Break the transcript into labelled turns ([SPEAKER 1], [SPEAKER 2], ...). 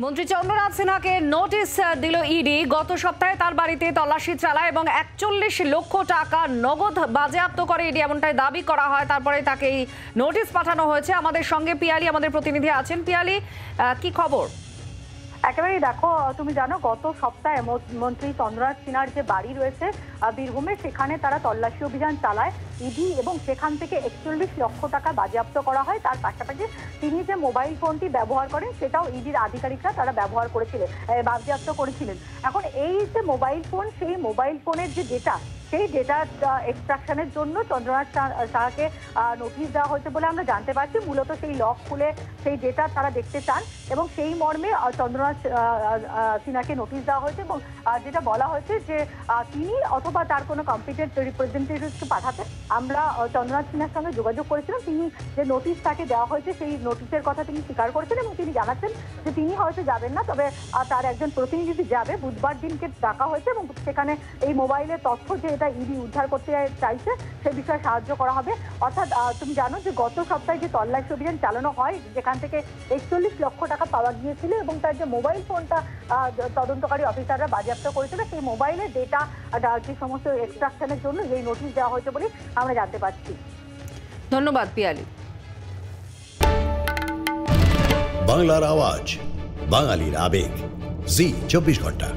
[SPEAKER 1] মন্ত্রী চন্দ্রনাথ সিনহাকে নোটিশ দিল ইডি। গত সপ্তাহে তার বাড়িতে তল্লাশি চালায় এবং ৪১ লক্ষ টাকা নগদ বাজেয়াপ্ত করে ইডি, এমনটাই দাবি করা হয়। তারপরে তাকে এই নোটিশ পাঠানো হয়েছে। আমাদের সঙ্গে পিয়ালি, আমাদের প্রতিনিধি আছেন। পিয়ালি, কি খবর?
[SPEAKER 2] একেবারেই দেখো, তুমি জানো গত সপ্তাহে মন্ত্রী চন্দ্রনাথ সিনহার যে বাড়ি রয়েছে বীরভূমে, সেখানে তারা তল্লাশি অভিযান চালায় ইডি এবং সেখান থেকে ৪১ লক্ষ টাকা বাজেয়াপ্ত করা হয়। তার পাশাপাশি তিনি যে মোবাইল ফোনটি ব্যবহার করেন সেটাও ইডির আধিকারিকরা তারা ব্যবহার করেছিলেন, বাজেয়াপ্ত করেছিলেন। এখন এই যে মোবাইল ফোন, সেই মোবাইল ফোনের যে ডেটা, সেই ডেটা এক্সট্রাকশনের জন্য চন্দ্রনাথ সাহাকে নোটিশ দেওয়া হয়েছে বলে আমরা জানতে পারছি। মূলত সেই লক খুলে সেই ডেটা তারা দেখতে চান এবং সেই মর্মে চন্দ্রনাথ সিনহাকে নোটিশ দেওয়া হয়েছে। এবং যেটা বলা হয়েছে যে তিনি অথবা তার কোনো কম্পিটেন্ট রিপ্রেজেন্টেটিভকে পাঠাতে আমরা চন্দ্রনাথ সিনহার সঙ্গে যোগাযোগ করেছিলাম। তিনি যে নোটিশ তাকে দেওয়া হয়েছে সেই নোটিশের কথা তিনি স্বীকার করেছেন এবং তিনি জানাচ্ছেন যে তিনি হয়তো যাবেন না, তবে তার একজন প্রতিনিধি যাবে। বুধবার দিনকে ডাকা হয়েছে এবং সেখানে এই মোবাইলের তথ্য যে এটা ইডি উদ্ধার করতে চাইছে সে বিষয়ে সাহায্য করা হবে। অর্থাৎ তুমি জানো যে গত সপ্তাহে যে তল্লাশি অভিযান চালানো হয়, যেখান থেকে ৪১ লক্ষ টাকা পাওয়া গিয়েছিল এবং তার যে মোবাইল ফোনটা তদন্তকারী অফিসাররা বাজেয়াপ্ত করেছিল, সেই মোবাইলের ডেটা যে সমস্ত এক্সট্রাকশনের জন্য এই নোটিশ দেওয়া হয়েছে বলে আমরা জানতে পারছি।
[SPEAKER 1] ধন্যবাদ পিয়ালি।
[SPEAKER 3] বাংলার আওয়াজ, বাঙালির আবেগ, জি ২৪ ঘন্টা।